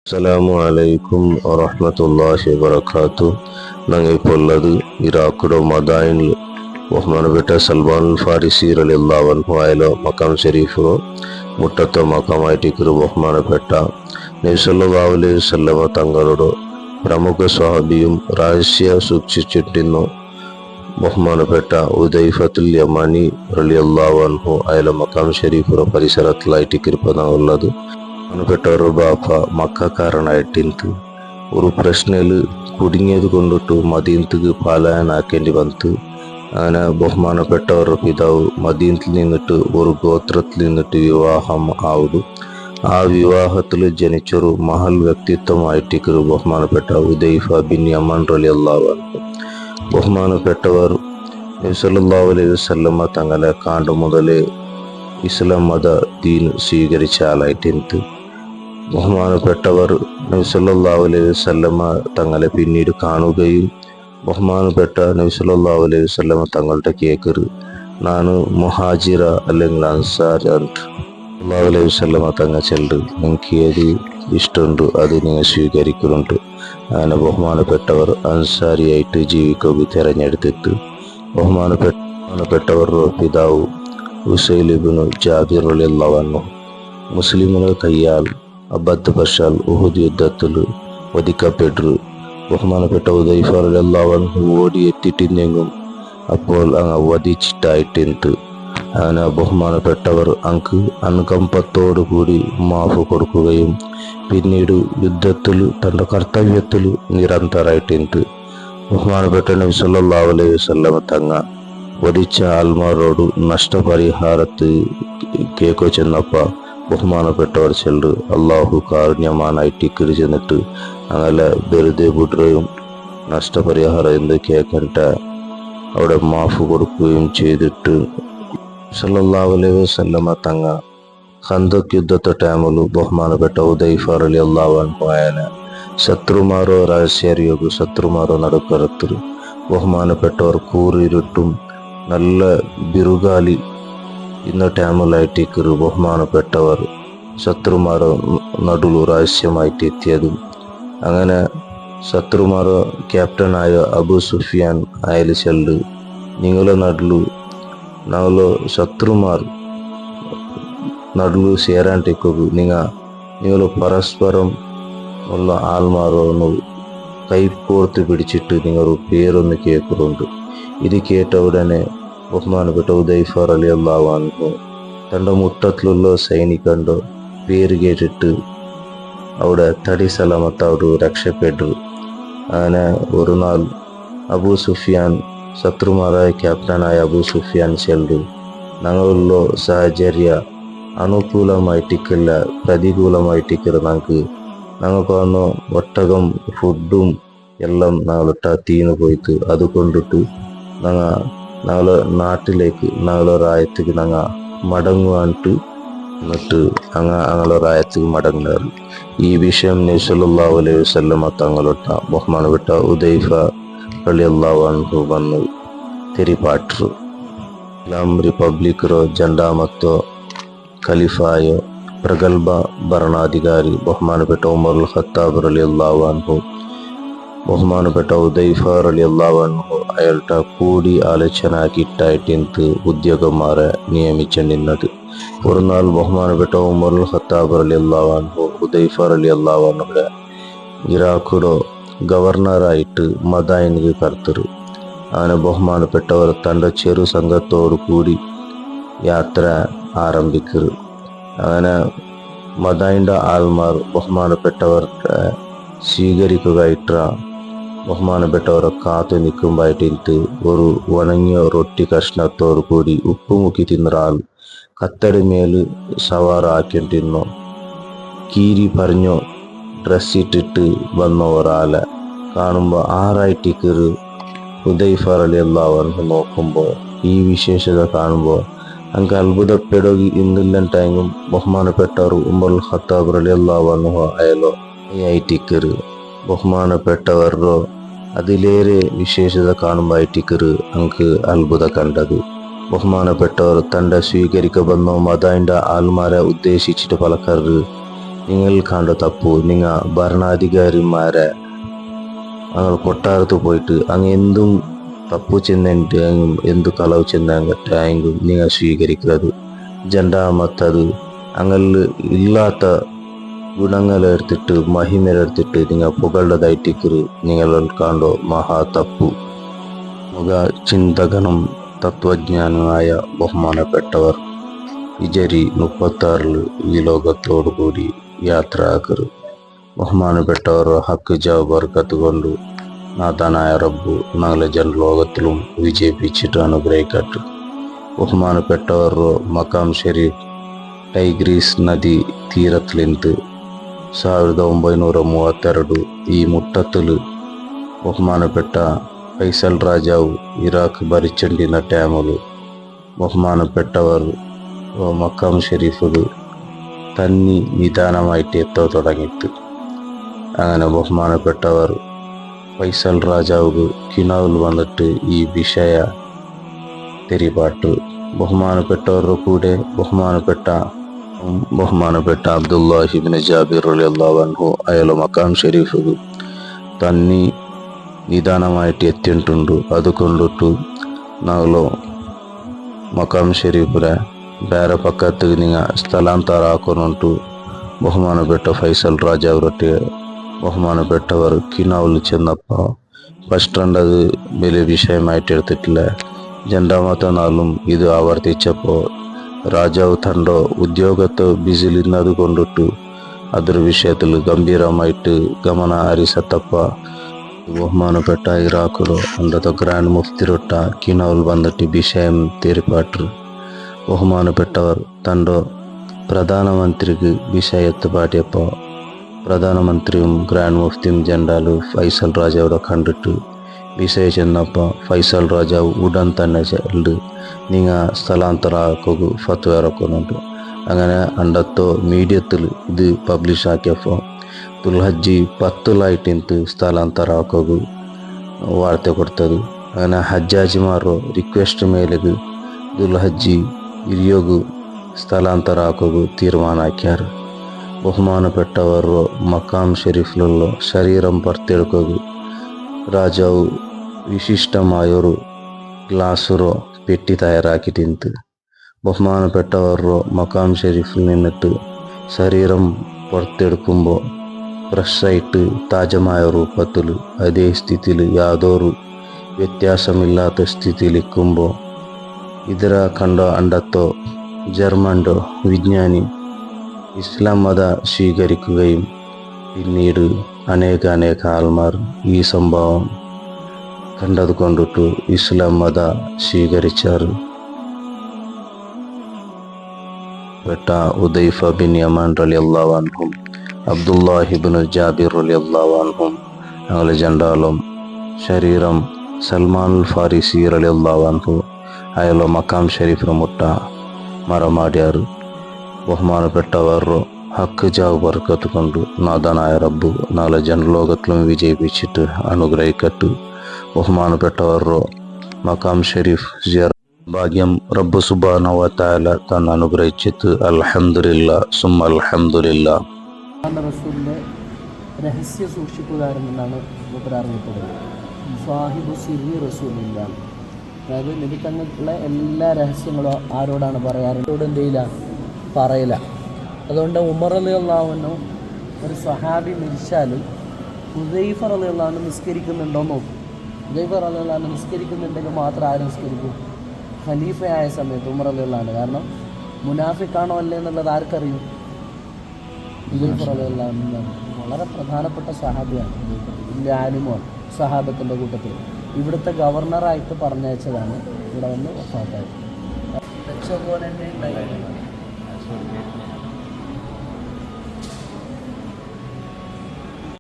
അസ്സലാമു അലൈക്കും വറഹ്മത്തുള്ളാഹി വബറകാതുഹു. ഞങ്ങൾ ഇപ്പോൾ ഉള്ളത് ഇറാഖിലെ മദായിനിൽ ബഹുമാനപ്പെട്ട സൽമാൻ ഫാരിസി റളിയല്ലാഹു അൻഹു ആയാലോ മക്കാം ഷരീഫിലോ മുട്ടത്തെ മക്കാമായിട്ടിക്കರು ബഹുമാനപ്പെട്ട നബി സല്ലല്ലാഹു അലൈഹി വസല്ലമ തങ്ങളുടെ പ്രമുഖ സ്വഹാബിയും രഹസ്യ സൂക്ഷിച്ചിട്ടിരുന്നു ബഹുമാനപ്പെട്ട ഉദൈഫത്തുൽ യമാനി റളിയല്ലാഹു അൻഹു ആയാലോ മക്കാം ഷരീഫിലോ പരിസരത്തിലായിട്ടിരിപ്പതാണ് ബഹുമാനപ്പെട്ടവരുടെ ബാപ്പ മക്കാരനായിട്ടിരുന്നത് ഒരു പ്രശ്നത്തിൽ കുടുങ്ങിയത് കൊണ്ടിട്ട് മദീനത്തേക്ക് പലായനാക്കേണ്ടി വന്നത്. അങ്ങനെ ബഹുമാനപ്പെട്ടവരുടെ പിതാവ് മദീനത്തിൽ നിന്നിട്ട് ഒരു ഗോത്രത്തിൽ നിന്നിട്ട് വിവാഹം ആവുന്നു. ആ വിവാഹത്തിൽ ജനിച്ചൊരു മഹൽ വ്യക്തിത്വമായിട്ടിക്കರು ബഹുമാനപ്പെട്ട ഉദൈഫ ബിൻ യമാൻ റളിയല്ലാഹു അൻഹു. ബഹുമാനപ്പെട്ടവർ നബി സല്ലല്ലാഹു അലൈഹി വസല്ലമ തങ്ങളെ കാണ്ടു മുതലേ ഇസ്ലാം മത ദീൻ സ്വീകരിച്ച ആളായിട്ടിരുന്നത്. ബഹുമാനപ്പെട്ടവർ നബി സല്ലല്ലാഹു അലൈഹി വസല്ലമ തങ്ങളെ പിന്നീട് കാണുകയും ബഹുമാനപ്പെട്ട നബി സല്ലല്ലാഹു അലൈഹി വസല്ലമ തങ്ങളുടെ കേക്കറ് നാണ് മുഹാജിറ അല്ലെങ്കിൽ അൻസാർ സല്ലല്ലാഹു അലൈഹി വസല്ലമ തങ്ങൾ ചെല്ലു എനിക്ക് ഏത് ഇഷ്ടമുണ്ട് അത് നിങ്ങൾ സ്വീകരിക്കുന്നുണ്ട്. അങ്ങനെ ബഹുമാനപ്പെട്ടവർ അൻസാരിയായിട്ട് ജീവിക്കുക തിരഞ്ഞെടുത്തിട്ട് ബഹുമാനപ്പെട്ടവരുടെ പിതാവ് ഉസൈൽ ഇബ്നു ജാബിർ റളിയല്ലാഹു അൻഹു മുസ്ലിമുകളുടെ കയ്യാൽ അബദ്ധവശാൽ ഉഹുദ് യുദ്ധത്തിൽ വധിക്കപ്പെട്ടു. ബഹുമാനപ്പെട്ട ഉദൈഫ റളിയല്ലാഹു അൻഹു ഓടിയെത്തിട്ടില്ലെങ്കും അപ്പോൾ അങ്ങ് വധിച്ചിട്ടായിട്ടുണ്ട്. അങ്ങനെ ബഹുമാനപ്പെട്ടവർ അങ്ങ് അനുകമ്പത്തോടു കൂടി മാഫ് കൊടുക്കുകയും പിന്നീട് യുദ്ധത്തിൽ തൻ്റെ കർത്തവ്യത്തിൽ നിരന്തരായിട്ടുണ്ട്. ബഹുമാനപ്പെട്ട നബി സല്ലല്ലാഹു അലൈഹി വസല്ലമ തങ്ങ വധിച്ച ആൽമാരോട് നഷ്ടപരിഹാരത്ത് കേക്കോ ചെന്നപ്പോൾ ബഹുമാനപ്പെട്ടവർ ചെല്ലു അള്ളാഹു കാരുണ്യമാനായിട്ടിക്കറി ചെന്നിട്ട് അങ്ങനെ വെറുതെ വിടുകയും നഷ്ടപരിഹാരം എന്ത് കേൾക്കണ്ട അവിടെ മാഫ് കൊടുക്കുകയും ചെയ്തിട്ട് സല്ലല്ലാഹു അലൈഹി വസല്ലമ തങ്ങ ഖന്തക് യുദ്ധത്തെ ടൈമിൽ ബഹുമാനപ്പെട്ട ഉദൈഫ റളിയല്ലാഹു അൻഹു ആയനെ ശത്രുമാരോ രഹസ്യറിയോഗ ശത്രുമാരോ നടുക്കരത്തിൽ ബഹുമാനപ്പെട്ടവർ കൂറിരുട്ടും നല്ല ബിറുകാലി ഇന്ന ടൈമിലായിട്ടിക്കರು ബഹുമാനപ്പെട്ടവർ ശത്രുമാരോ നടുലു രഹസ്യമായിട്ട് എത്തിയതും. അങ്ങനെ ശത്രുമാരോ ക്യാപ്റ്റനായ അബു സുഫിയാൻ അയൽ ചെല്ലു നിങ്ങളെ നടുലു ഞങ്ങളോ ശത്രുമാർ നടുലു ചേരാണ്ടിക്കു നിങ്ങൾ പരസ്പരം ഉള്ള ആൾമാരൊന്ന് കൈക്കോർത്ത് പിടിച്ചിട്ട് നിങ്ങളൊരു പേരൊന്ന് കേൾക്കുന്നുണ്ട്. ഇത് കേട്ട ഉടനെ ബഹുമാനപ്പെട്ട ഉദൈഫ റളിയല്ലാഹു അൻഹു തൻ്റെ മുട്ടത്തിലുള്ള സൈനികൻ്റെ പേര് കേട്ടിട്ട് അവിടെ തടി സലാമത്തോട് രക്ഷപ്പെട്ടു. അങ്ങനെ ഒരു നാൾ അബൂ സുഫിയാൻ ശത്രുമാരായ ക്യാപ്റ്റനായ അബൂ സുഫിയാൻ ചെല്ലു ഞങ്ങളുള്ള സാഹചര്യ അനുകൂലമായിട്ടിക്കില്ല പ്രതികൂലമായിട്ടിക്കറ് ഞങ്ങൾക്ക് ഒട്ടകം ഫുഡും എല്ലാം ഞങ്ങളിട്ട തീന്ന് പോയിട്ട് അതുകൊണ്ടിട്ട് ഞങ്ങളെ നാട്ടിലേക്ക് ഞങ്ങളെ റായത്തേക്ക് ഞങ്ങൾ മടങ്ങുവാനിട്ട് എന്നിട്ട് ഞങ്ങളെ റായത്തേക്ക് മടങ്ങുന്നത്. ഈ വിഷയം നബി സല്ലല്ലാഹു അലൈഹി വസല്ലമ തങ്ങളൊട്ട ബഹുമാനപ്പെട്ട ഉദൈഫ റളിയല്ലാഹു അൻഹു വന്ന് തെരിപാട്ടರು. ഇസ്ലാം റിപ്പബ്ലിക്കറോ രണ്ടാമത്തോ ഖലീഫായോ പ്രഗത്ഭ ഭരണാധികാരി ബഹുമാനപ്പെട്ട ഉമറുൽ ഖത്താബ് റളിയല്ലാഹു അൻഹു ബഹുമാനപ്പെട്ട ഉദൈഫ റളിയല്ലാഹു അൻഹു അയാളുടെ കൂടി ആലോചനയാക്കിയിട്ടായിട്ട് ഉദ്യോഗന്മാരെ നിയമിച്ചിരുന്നത്. ഒരു നാൾ ബഹുമാനപ്പെട്ട ഉമറുൽ ഖത്താബ് റളിയല്ലാഹു അൻഹു ഉദൈഫ റളിയല്ലാഹു അൻഹുടെ ഇറാഖിലെ ഗവർണറായിട്ട് മദായിനിക്ക് കടത്തರು. അങ്ങനെ ബഹുമാനപ്പെട്ടവർ തൻ്റെ ചെറു സംഘത്തോടു കൂടി യാത്ര ആരംഭിക്കರು. അങ്ങനെ മദായിൻ്റെ ആൾമാർ ബഹുമാനപ്പെട്ടവരുടെ സ്വീകരിക്കുകയായിട്ട് ബഹുമാനപ്പെട്ടവരെ കാത്തു നിൽക്കുമ്പോഴായിട്ട് ഒരു ഉണങ്ങിയ റൊട്ടി കഷ്ണത്തോടു കൂടി ഉപ്പ് മുക്കി തിന്നൊരാൾ കത്തടി മേൽ സവാറാക്കിട്ടിരുന്നു. കീരി പറഞ്ഞോ ഡ്രസ്സിട്ടിട്ട് വന്ന ഒരാളെ കാണുമ്പോൾ ആറായിട്ടിക്കറ് ഉദൈഫ റളിയല്ലാഹു അൻഹു നോക്കുമ്പോൾ ഈ വിശേഷത കാണുമ്പോൾ അങ്ങ് അത്ഭുതപ്പെടുക ഇന്നില്ലെങ്കിലും ബഹുമാനപ്പെട്ടവർ ഉമറുൽ ഖത്താബ് റളിയല്ലാഹു അൻഹു അയാലോ ആയിട്ടിക്കറ് ബഹുമാനപ്പെട്ടവരോ അതിലേറെ വിശേഷത കാണുമ്പോഴായിട്ടിക്കറ് അങ്ങ് അത്ഭുത കണ്ടത്. ബഹുമാനപ്പെട്ടവർ തൻ്റെ സ്വീകരിക്കപ്പെടുന്ന മദായിൻ്റെ ആൾമാരെ ഉദ്ദേശിച്ചിട്ട് പലക്കാർ നിങ്ങൾ കണ്ട തപ്പു നിങ്ങൾ ഭരണാധികാരിമാരെ ഞങ്ങൾ കൊട്ടാരത്ത് പോയിട്ട് അങ്ങ് എന്തും തപ്പു ചെന്നിട്ടായെങ്കിലും എന്തു കളവ് ചെന്നെങ്കിലും നിങ്ങൾ സ്വീകരിക്കുന്നത്. രണ്ടാമത്തത് അങ്ങളിൽ ഇല്ലാത്ത ഗുണങ്ങളെടുത്തിട്ട് മഹിമയെടുത്തിട്ട് നിങ്ങൾ പുകളുടേതായിട്ടിക്കറ് നിങ്ങൾ കണ്ടോ മഹാ തപ്പു. മുഖ ചിന്തകനും തത്വജ്ഞാനുമായ ബഹുമാനപ്പെട്ടവർ ഹിജരി 36 ഈ ലോകത്തോടുകൂടി യാത്രയാക്കറ്. ബഹുമാനപ്പെട്ടവർ ഹക്ക് ജാവ് ബർക്കത്ത് കൊണ്ട് നാഥാനായ റബ്ബു ഞങ്ങളെ ജനലോകത്തിലും വിജയിപ്പിച്ചിട്ട് അനുഗ്രഹിക്കട്ടെ. ബഹുമാനപ്പെട്ടവർ മക്കാം ഷെരീഫ് ടൈഗ്രീസ് നദി തീരത്തിലിന്ത് 1932 ഈ മുട്ടത്തിൽ ബഹുമാനപ്പെട്ട ഫൈസൽ രാജാവ് ഇറാഖ് ഭരിച്ചുകൊണ്ടിരുന്ന ടൈമിൽ ബഹുമാനപ്പെട്ടവർ മക്കാം ഷെരീഫിൽ തന്നി നിദാനമായിട്ട് എത്താൻ തുടങ്ങിയിട്ട് അങ്ങനെ ബഹുമാനപ്പെട്ടവർ ഫൈസൽ രാജാവ് കിനാവിൽ വന്നിട്ട് ഈ വിഷയ തെരിപാട്ട് ബഹുമാനപ്പെട്ടവരുടെ കൂടെ ബഹുമാനപ്പെട്ട അബ്ദുല്ലാഹി ഇബ്നു ജാബിർ റളിയല്ലാഹു അൻഹു അയാളെ മക്കാം ഷെരീഫിൽ തന്നി നിദാനമായിട്ട് എത്തിയിട്ടുണ്ട്. അതുകൊണ്ടിട്ട് ഞങ്ങളോ മക്കാം ഷെരീഫിലെ ಬೇರೆ ಪಕ್ಕത്ത് നിങ്ങൾ സ്ഥലാന്തര ಹಾಕೊಂಡು ബഹുമാനപ്പെട്ട ഫൈസൽ രാജാവരൊക്കെ ബഹുമാനപ്പെട്ടവർ കിനാവിൽ ചെന്നപ്പോൾ ഫസ്റ്റ് അത് വലിയ വിഷയമായിട്ട് എടുത്തിട്ടില്ല. രണ്ടാമത്തെ നാളും ഇത് ആവർത്തിച്ചപ്പോൾ രാജാവ് തൻ്റെ ഉദ്യോഗത്തെ ബിസിലിരുന്നത് കൊണ്ടിട്ട് അതൊരു വിഷയത്തിൽ ഗംഭീരമായിട്ട് ഗമന ഹരിസത്തപ്പോൾ ബഹുമാനപ്പെട്ട ഇറാഖിലോ അന്നത്തെ ഗ്രാൻഡ് മുഫ്തിരൊട്ട കിനാവിൽ വന്നിട്ട് വിഷയം തീരുപ്പാട്ട് ബഹുമാനപ്പെട്ടവർ തൻ്റെ പ്രധാനമന്ത്രിക്ക് വിഷയത്ത് പാടിയപ്പോൾ പ്രധാനമന്ത്രിയും ഗ്രാൻഡ് മുഫ്തിയും ജനറൽ ഫൈസൽ രാജാവിടെ കണ്ടിട്ട് വിഷയ ചെന്നപ്പോൾ ഫൈസൽ രാജാവ് ഉടൻ തന്നെ ചെല്ല് നിങ്ങൾ സ്ഥലാന്തര ആക്കുക ഫത്വ ഇറക്കുന്നുണ്ട്. അങ്ങനെ അണ്ടത്തോ മീഡിയത്തിൽ ഇത് പബ്ലിഷ് ആക്കിയപ്പോൾ ദുൽഹജ്ജ് 10 സ്ഥലാന്തര ആക്കുക വാർത്ത കൊടുത്തത്. അങ്ങനെ ഹജ്ജാജിമാരോ റിക്വസ്റ്റ് മേലേക്ക് ദുൽഹജ്ജ് 20 സ്ഥലാന്തര ആക്കുക തീരുമാനാക്കിയാറ്. ബഹുമാനപ്പെട്ടവർ മക്കാം ഷെരീഫിലുള്ള ശരീരം പുറത്തെടുക്കുക രാജാവ് വിശിഷ്ടമായൊരു ഗ്ലാസുറോ പെട്ടി തയ്യാറാക്കിയിട്ട് ബഹുമാനപ്പെട്ടവർ മക്കാം ഷെരീഫിൽ നിന്നിട്ട് ശരീരം പുറത്തെടുക്കുമ്പോൾ ഫ്രഷായിട്ട് താജമായ രൂപത്തിൽ അതേ സ്ഥിതിയിൽ യാതൊരു വ്യത്യാസമില്ലാത്ത സ്ഥിതിയിലിരിക്കുമ്പോൾ ಇದರ ಕಂಡ അണ്ടത്തോ ജർമ്മൻഡോ വിജ്ഞാനി ഇസ്ലാം മത സ്വീകരിക്കുകയും പിന്നീട് അനേക ആൾമാർ ഈ സംഭവം കണ്ടത് കൊണ്ടിട്ട് ഇസ്ലാം മത സ്വീകരിച്ചാറ്. പെട്ട ഉദൈഫ ബിൻ യമാൻ റളിയല്ലാഹു അൻഹും അബ്ദുല്ലാഹി ഇബ്നു ജാബിർ റളിയല്ലാഹു അൻഹും ഞങ്ങളെ രണ്ടാളും ശരീരം സൽമാനുൽ ഫാരിസി റളിയല്ലാഹു അൻഹു അയാളോ മക്കാം ഷെരീഫിന് മുട്ട മറമാടിയാറ്. ബഹുമാനപ്പെട്ടവർ ഹക്ക് ജാവ് ബർക്കത്ത് കൊണ്ട് നാഥനായ റബ്ബ് നാളെ ജനലോകത്തിലും വിജയിപ്പിച്ചിട്ട് അനുഗ്രഹിക്കട്ടെ. ബഹുമാനപ്പെട്ടവർ മക്കാം ഷെരീഫ് സിയാറ ഭാഗ്യം റബ്ബ് സുബ്ഹാനഹു വ തആല തന്നെ അനുഗ്രഹിച്ചിട്ട് അൽഹംദുലില്ലാ സുമ്മ അൽഹംദുലില്ലാ. റസൂലിൻ്റെ രഹസ്യ സൂക്ഷിപ്പുകാരൻ എന്നാണ് അറിയപ്പെടുന്നത്. സാഹിബു സിറി റസൂലില്ല. അതായത് നബിത്തങ്ങൾക്കുള്ള എല്ലാ രഹസ്യങ്ങളും ആരോടാണ് പറയാറുണ്ട്, എന്തെയില്ല പറയില്ല. അതുകൊണ്ട് ഉമർ റളിയല്ലാഹു അൻഹു ഒരു സ്വഹാബി മരിച്ചാൽ ഹുദൈഫ റളിയല്ലാഹു അൻഹു നിസ്കരിക്കുന്നുണ്ടോ നോക്കും. ഹുദൈഫ റളിയല്ലാഹു അൻഹു നിസ്കരിക്കുന്നുണ്ടെങ്കിൽ മാത്രം ആരും നിസ്കരിക്കും? ഖലീഫയായ സമയത്ത് ഉമർ റളിയല്ലാഹു അൻഹു. കാരണം മുനാഫിക്കാണോ അല്ലേ എന്നുള്ളത് ആർക്കറിയും? ഹുദൈഫ റളിയല്ലാഹു അൻഹു വളരെ പ്രധാനപ്പെട്ട സ്വഹാബിയാണ്. വലിയ ആലിമാണ് സ്വഹാബത്തിൻ്റെ കൂട്ടത്തിൽ. ഇവിടുത്തെ ഗവർണറായിട്ട് പറഞ്ഞയച്ചതാണ്. ഇവിടെ വന്ന് വഫാത്തായത്.